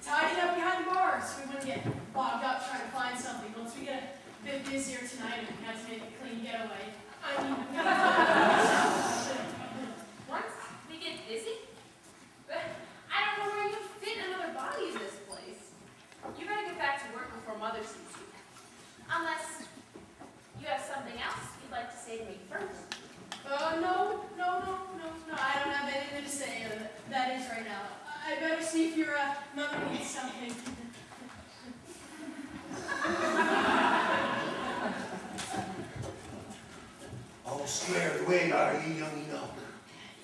tied it up behind the bar so we wouldn't get bogged up trying to find something. Once we get a bit busier tonight and we have to make a clean getaway. I mean, once we get busy? But I don't know where you fit another body in this place. You better get back to work before Mother sees you. Unless you have something else you'd like to say to me first. No. I don't have anything to say. That is right now. I better see if your mother needs something. All squared away, are ye, young enough?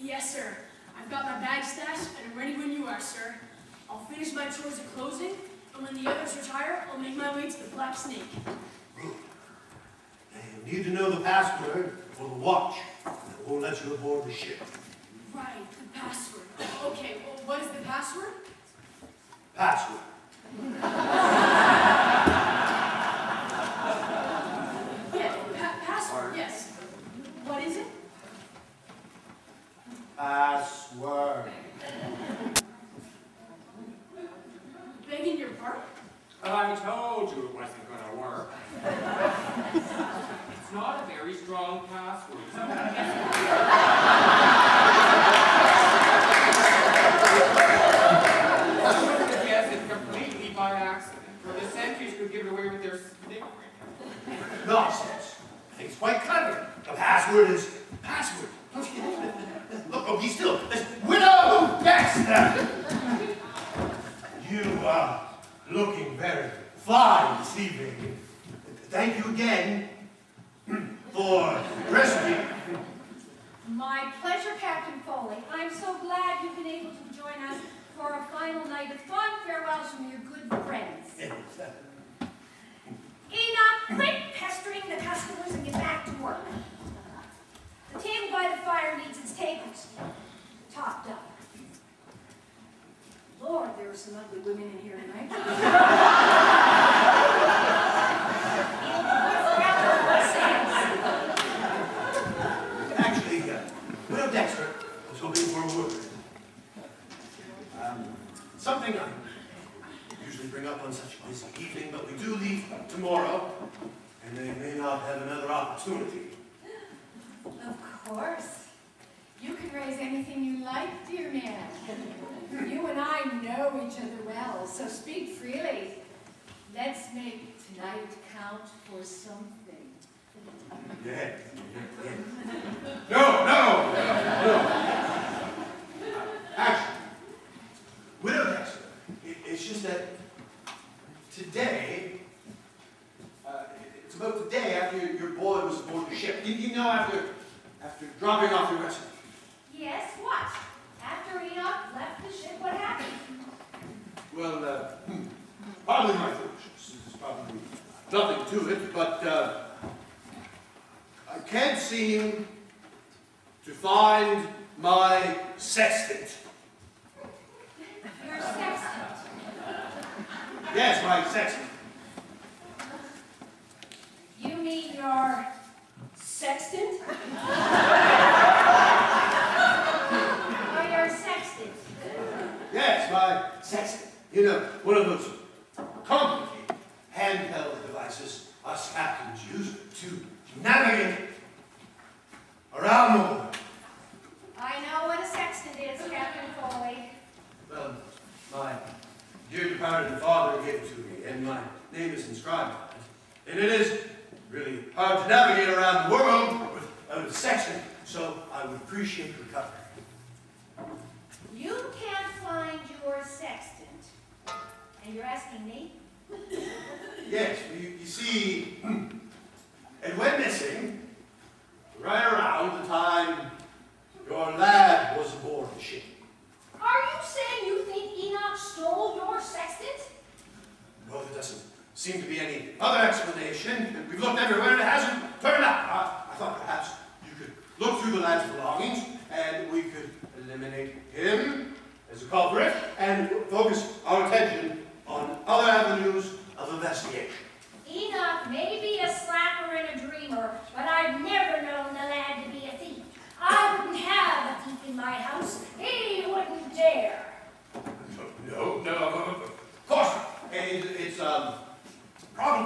Yes, sir. I've got my bag stashed and I'm ready when you are, sir. I'll finish my chores at closing, and when the others retire, I'll make my way to the Black Snake. Good. Now you need to know the password for the watch that won't let you aboard the ship. Right, the password. Okay, well, what is the password? Password. Yeah, password, yes. What is it? Password. Begging your pardon? I told you it wasn't going to work. It's not a very strong password. Someone could guess it completely by accident, or the sentries could give it away with their snickering. Nonsense. I think it's quite clever. The password is password. Look, oh, be still. It's Widow Dexter! You are looking very fine this evening. Thank you again for rescuing. My pleasure, Captain Foley. I'm so glad you've been able to join us for a final night of fond farewells from your good friends. Enoch, quit pestering the customers and get back to work. The table by the fire needs its tables topped up. Lord, there are some ugly women in here tonight. Actually, Widow Dexter was hoping for a word. Something I usually bring up on such a busy evening, but we do leave tomorrow, and they may not have another opportunity. Of course. You can raise anything you like, dear man. You and I know each other well, so speak freely. Let's make tonight count for something. Yeah. No. Actually, Widow Dexter, it's just that today, it's about the day after your boy was aboard the ship. You know, after dropping off your recipe. Yes, what? After Enoch left the ship, what happened? Well, probably my foolishness. There's probably nothing to it, but I can't seem to find my sextant. Your sextant. Yes, my sextant. You mean your sextant? Or your sextant? Yes, my sextant. You know, one of those complicated handheld devices us captains use to navigate around the world. I know what a sextant is, Captain Foley. Well, my dear departed father gave it to me, and my name is inscribed on it. And it is really hard to navigate around the world without a sextant, so I would appreciate your cover. You can't find your sextant, and you're asking me? Yes, you see, it went missing right around the time your lad was aboard the ship. Are you saying you think Enoch stole your sextant? Well, there doesn't seem to be any other explanation. We've looked everywhere and it hasn't turned up. I thought perhaps you could look through the lad's belongings and we could eliminate him as a culprit and focus our attention on other avenues of investigation. Enoch may be a slacker and a dreamer, but I've never known the lad to be a thief. I wouldn't have a thief in my house. He wouldn't dare. No,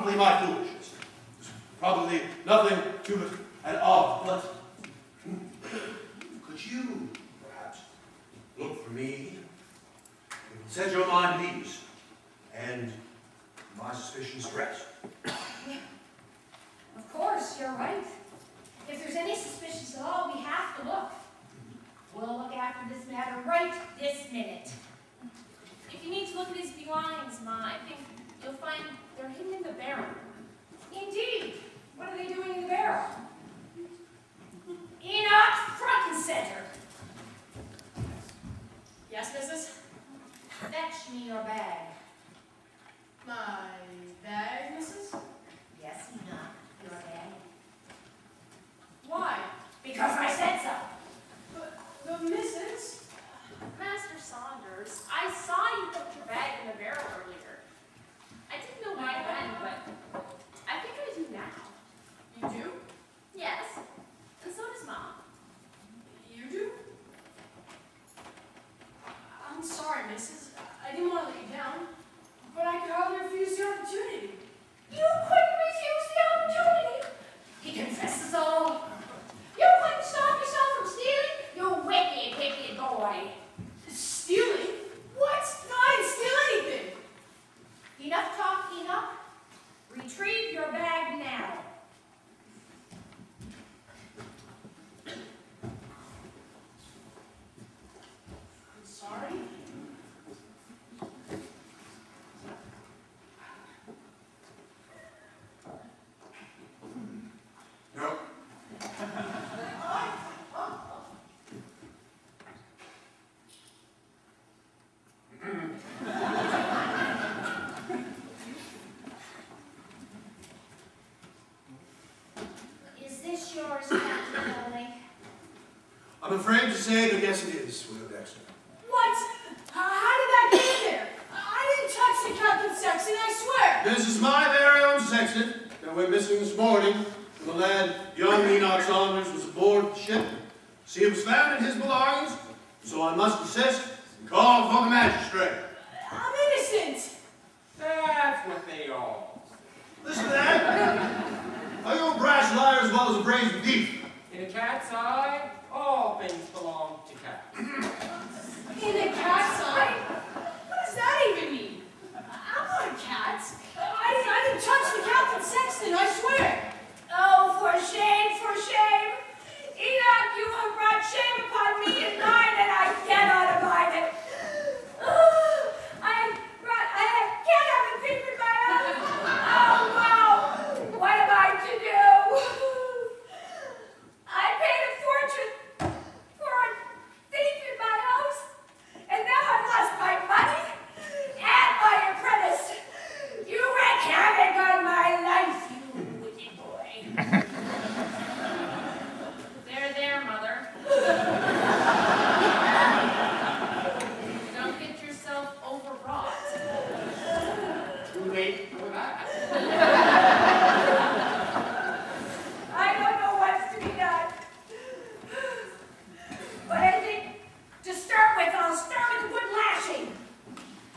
probably my foolishness. There's probably nothing to it at all, but could you, perhaps, look for me? It will set your mind at ease, and my suspicions rest. Of course, you're right. If there's any suspicions at all, we have to look. We'll look after this matter right this minute. If you need to look at his belongings, Ma, I think you'll find they're hidden in the barrel. Indeed. What are they doing in the barrel? Enoch Frankencenter. Yes, missus? Fetch me your bag. My bag, missus? Yes, Enoch, your bag. Why? Because I said so. But missus? Master Saunders, I saw you put your bag in the barrel earlier. I didn't know why then, but I think I do now. You do? Yes, and so does Mom. You do? I'm sorry, missus. I didn't want to let you down, but I could hardly refuse the opportunity. You couldn't refuse the opportunity. He confesses all. You couldn't stop yourself from stealing, you wicked, wicked boy. Stealing? What? No, I didn't steal anything. Enough talk, Enoch. Retrieve your bag now. I'm sorry. No. Is this yours, Captain Foley? I'm afraid to say, but yes, it is, Widow Dexter. What? How did that get in there? I didn't touch the Captain Sexton, I swear. This is my very own sexton that went missing this morning. The lad, young Enoch Saunders, was aboard the ship. See, it was found in his belongings, so I must desist and call for the magistrate. I'm innocent. That's what they all Listen to that. Are you a brash liar as well as a brazen thief? say. In a cat's eye, all things belong to cats. In a cat's eye? What does that even mean? I'm not a cat. I didn't touch the Captain Sexton, I swear. Oh, for shame, for shame. Enoch, you have brought shame upon me and mine, and I cannot abide it. I can't have a peep in my eyes. Oh, wow. What am I to do? I paid a fortune for a thief in my house, and now I've lost my money and my apprentice. You wreak havoc on my life, you wicked boy. There, Mother. Don't get yourself overwrought. Too late for that. I don't know what's to be done. But I think to start with, I'll start with a good lashing.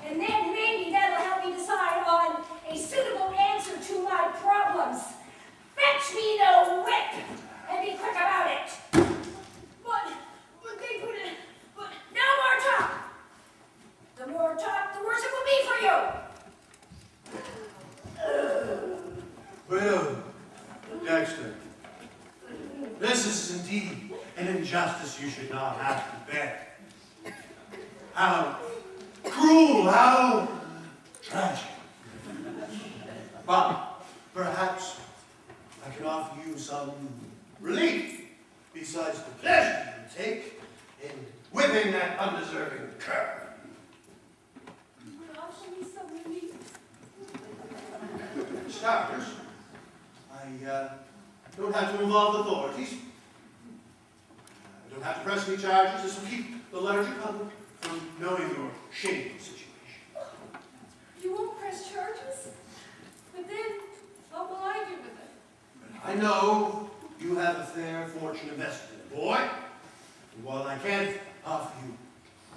And then maybe that'll help me decide on a suitable answer to my problems. Fetch me the whip and be quick about it. But they put it, but No more talk. The more talk, the worse it will be for you. Widow Dexter, this is indeed an injustice you should not have to bear. How cruel, how tragic. But perhaps I can offer you some relief besides the pleasure you take in whipping that undeserving cur. you offer me some relief. Starters, I don't have to involve authorities. I don't have to press any charges. This will keep the larger public from knowing your shameful situation. You won't press charges? But then, what will I do with it? I know you have a fair fortune invested in it, boy. And while I can't offer you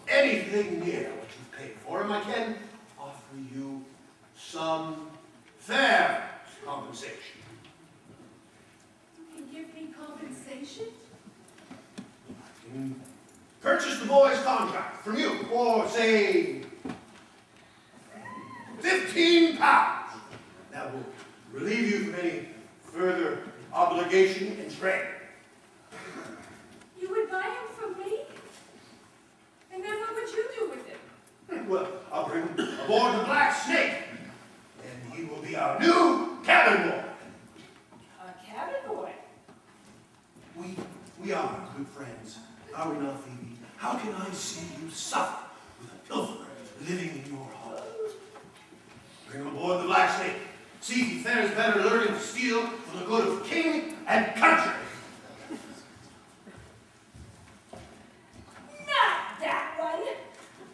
anything near what you've paid for him, I can offer you some fair compensation. You can give me compensation? I can purchase the boy's contract from you for, say, 15 pounds. That will relieve you from any further obligation and strain. You would buy him from me? And then what would you do with him? Well, I'll bring him aboard the Black Snake, and he will be our new cabin boy. A cabin boy? We are good friends, are we not, Phoebe? How can I see you suffer with a pilferer living in your home? Bring him aboard the Black Snake. See if he fares better learning to steal for the good of king and country. Not that one.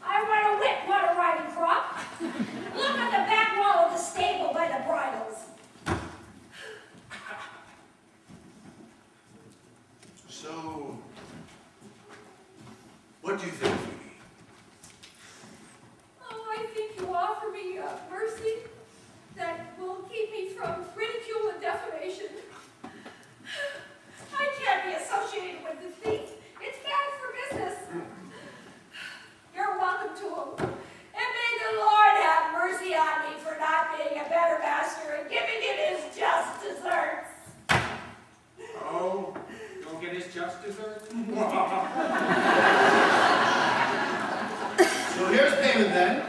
I want a Whitwater riding crop. Look at the back wall of the stable by the bridles. So, what do you think, Phoebe? Oh, I think you offer me mercy that will keep me from ridicule and defamation. I can't be associated with the thief. It's bad for business. You're welcome to him. And may the Lord have mercy on me for not being a better master and giving him his just deserts. Oh, don't get his just desserts? So here's payment then.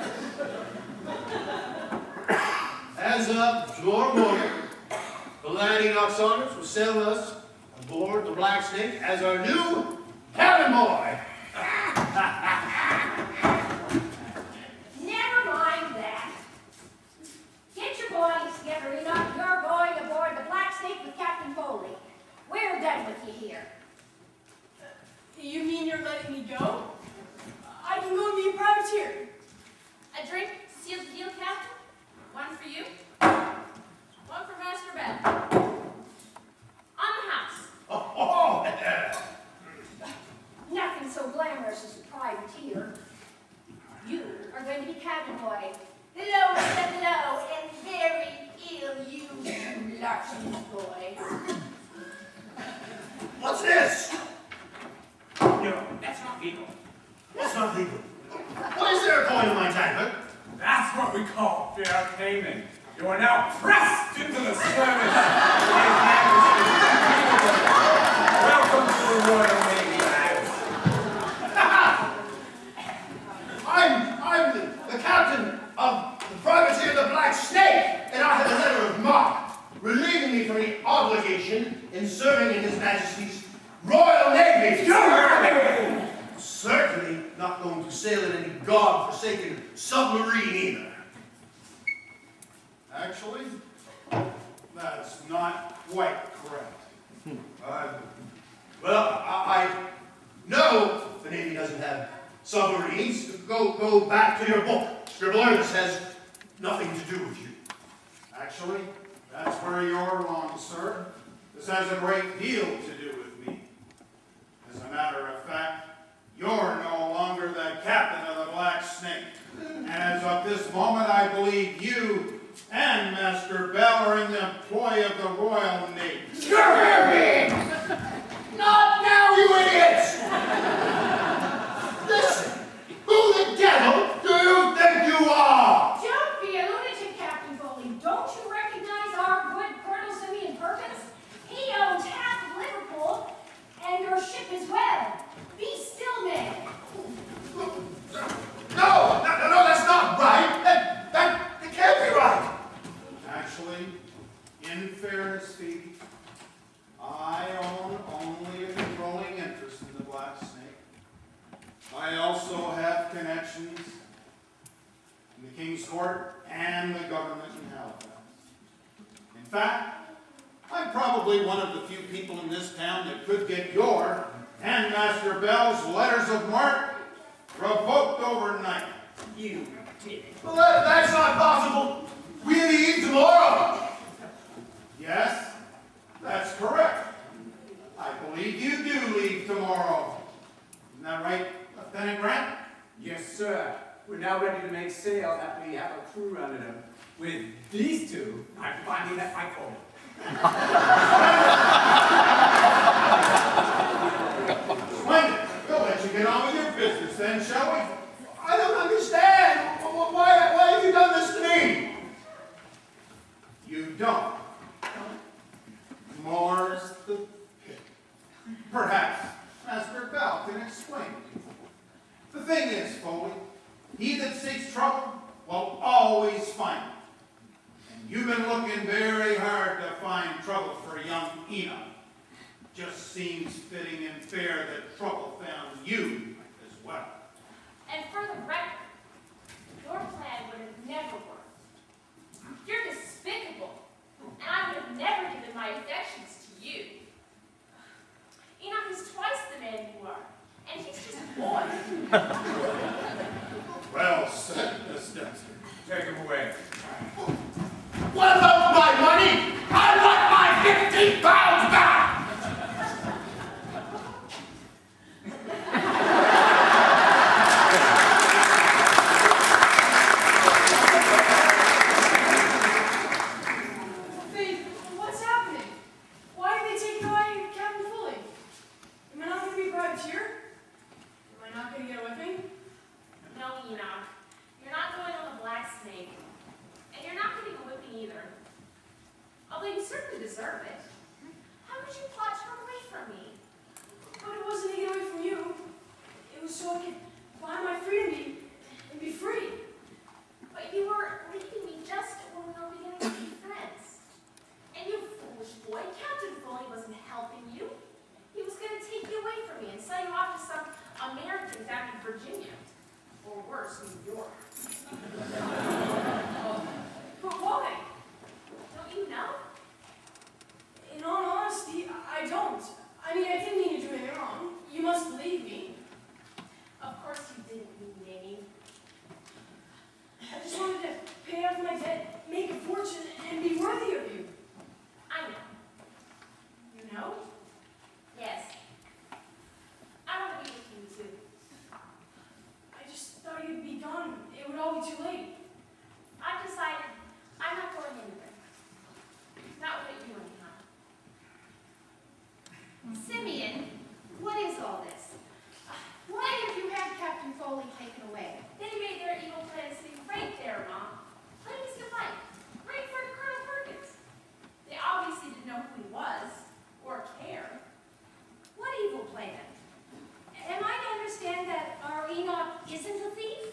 As of tomorrow morning, the Landing Oxoners will sell us aboard the Black Snake as our new cabin boy. Never mind that. Get your boys together, Enoch. You're going aboard the Black Snake with Captain Foley. We're done with you here. You mean you're letting me go? I can go and be a privateer. A drink to seal the deal, Captain? One for you, one for Master Bell. On the house. Oh, Nothing so glamorous as a privateer. You are going to be cabin boy. The lowest of the low and very ill-used Larson's boys. what's this? No, that's not legal. That's not legal. What is there going in my tanker? That's what we call fair payment. You are now pressed into the service of His Majesty. Welcome to the Royal Navy, lads. I'm the captain of the privateer the Black Snake, and I have a letter of marque relieving me from any obligation in serving in His Majesty's Royal Navy. Certainly not going to sail in any god-forsaken submarine either. Actually, that's not quite correct. I know the Navy doesn't have submarines. Go back to your book. Scribbler, this has nothing to do with you. Actually, that's where you're wrong, sir. This has a great deal to do with me. As a matter of fact, you're no longer the captain of the Black Snake. And as of this moment, I believe you and Master Bell are in the employ of the Royal Navy. Scurvy! Not now, you idiots! Listen, who the devil do you think you are? Don't be a lunatic, Captain Foley. Don't you recognize our good Colonel Simeon Perkins? He owns half of Liverpool and your ship as well. Be still, man. No, that's not right. That can't be right. Actually, in fairness, Phoebe, I own only a controlling interest in the Black Snake. I also have connections in the King's Court and the government in Halifax. In fact, I'm probably one of the few people in this town that could get your and Master Bell's letters of marque revoked overnight. You did it. Well, that's not possible. We leave tomorrow. Yes, that's correct. I believe you do leave tomorrow. Isn't that right, Lieutenant Grant? Yes, sir. we're now ready to make sail after we have a crew running them. With these two, I'm finding that my home. Splendid. We'll let you get on with your business then, shall we? I don't understand. Why have you done this to me? You don't. More's the pity. Perhaps Master Bell can explain it to you. The thing is, Foley, he that seeks trouble will always find it. And you've been looking very hard to find trouble for young Enoch. Just seems fitting and fair that trouble found you as well. And for the record, your plan would have never worked. You're despicable, and I would have never given my affections to you. Enoch is twice the man you are, and he's just a boy. Well said, Miss Dempsey. Take him away. What about my money? I want my 50 pounds back! Faith, what's happening? Why are they taking away Captain Foley? Am I not going to be a privateer? Am I not going to get a whipping? No, Enoch, you're not going on the Black Snake, and you're not getting a whipping either. Although you certainly deserve it. How could you plot to run away from me? But it wasn't to get away from you. It was so I could find my freedom and be free. But you were leaving me just when we were beginning to be friends. And you foolish boy, Captain Foley wasn't helping you. He was going to take you away from me and sell you off to some American down in Virginia. Or worse, New York. But why? Don't you know? In all honesty, I don't. I mean, I didn't mean to do anything wrong. You must believe me. Of course you didn't, you ninny. I just wanted to pay off my debt, make a fortune, and be worthy of you. I know. You know? Yes. I want to be with you too. I just thought you'd be gone. It would all be too late. I've decided I'm not going anywhere. Not without you anyhow. Simeon, what is all this? Why have you had Captain Foley taken away? They made their evil plan seem right there, Mom. Plain as you like. Right in front of Colonel Perkins. They obviously didn't know who he was, or care. What evil plan? Am I to understand that our Enoch isn't a thief?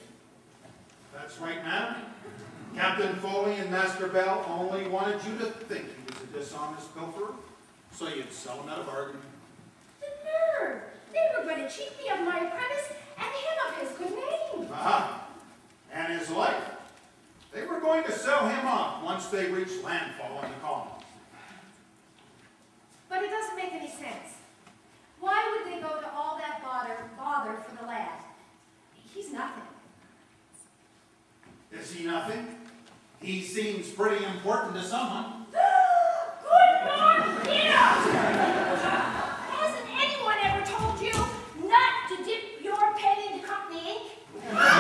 That's right, madam. Captain Foley and Master Bell only wanted you to think he was a dishonest pilferer, so you'd sell him at a bargain. The nerve! They were going to cheat me of my apprentice and him of his good name. Aha! And his life. They were going to sell him off once they reached landfall in the colony. But it doesn't make any sense. Why would they go to all that bother for the lad? He's nothing. Is he nothing? He seems pretty important to someone. Good Lord, Enoch! Hasn't anyone ever told you not to dip your pen into company ink? Not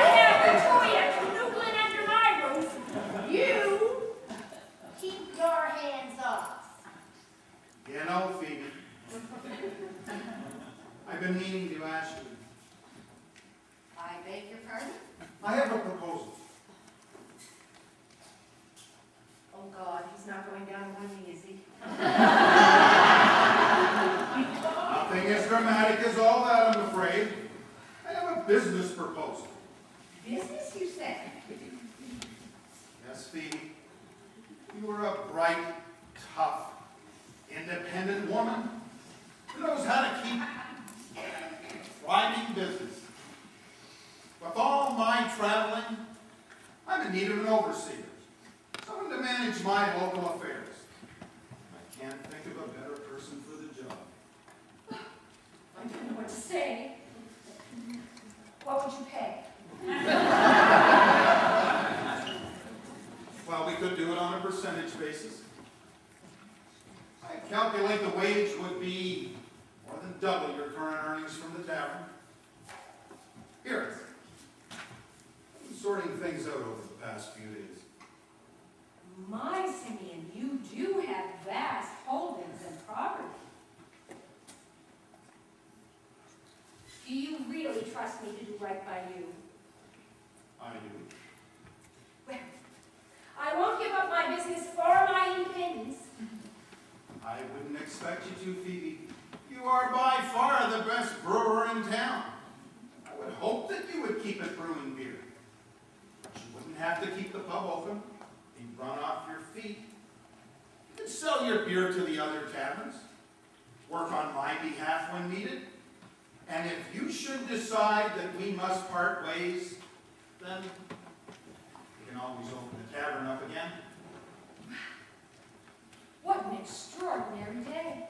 ever you canoodling under my roof. You keep your hands off. You know, Phoebe, I've been meaning to ask you. I beg your pardon? I have a proposal. Oh God, he's not going down one knee, is he? Nothing as dramatic as all that, I'm afraid. I have a business proposal. Business, you said? Yes, Phoebe. You are a bright, tough, independent woman who knows how to keep a thriving business. With all my traveling, I'm in need of an overseer, someone to manage my local affairs. I can't think of a better person for the job. I don't know what to say. What would you pay? Well, we could do it on a percentage basis. I calculate the wage would be more than double your current earnings from the tavern. things out over the past few days? My Simeon, you do have vast holdings and property. Do you really trust me to do right by you? I do. Well, I won't give up my business or my independence. I wouldn't expect you to, Phoebe. You are by far the best brewer in town. I would hope that you would keep it brewing beer. But you wouldn't have to keep the pub open. You'd run off your feet. You could sell your beer to the other taverns. Work on my behalf when needed. And if you should decide that we must part ways, then you can always open the tavern up again. What an extraordinary day.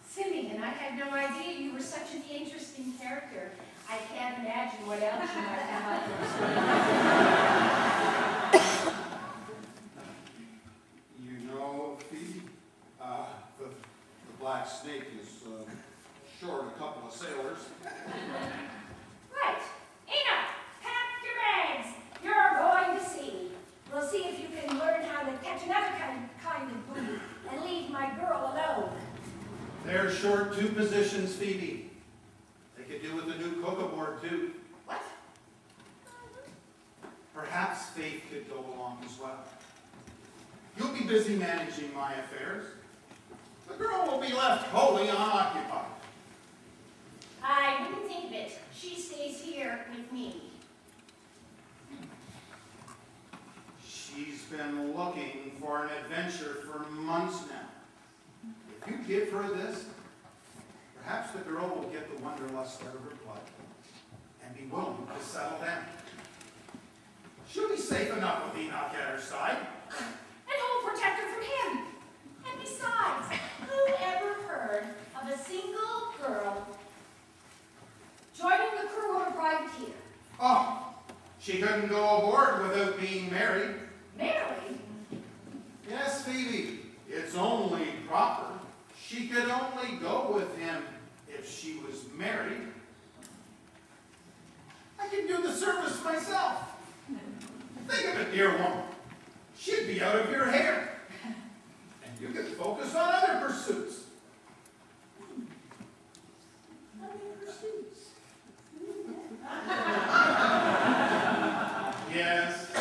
Simeon, I had no idea you were such an interesting character. I can't imagine what else you might have up your sleeve. You know, Phoebe, the Black Snake is short a couple of sailors. Right. Enoch, pack your bags. You're going to sea. We'll see if you can learn how to catch another kind of booty and leave my girl alone. They're short 2 positions, Phoebe. They could do with a new cocoa board, too. What? Perhaps Faith could go along as well. You'll be busy managing my affairs. The girl will be left wholly unoccupied. I wouldn't think of it. She stays here with me. She's been looking for an adventure for months now. If you give her this, perhaps the girl will get the wanderlust out of her blood and be willing to settle down. She'll be safe enough with Enoch at her side. And who'll protect her from him? And besides, who ever heard of a single girl joining the crew of a privateer? Oh, she couldn't go aboard without being married. Married? Yes, Phoebe, it's only proper. She could only go with him if she was married. I can do the service myself. Think of it, dear woman. She'd be out of your hair. And you could focus on other pursuits. Other pursuits? Yes.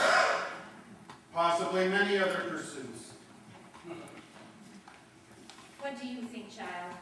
Possibly many other pursuits. What do you think, child?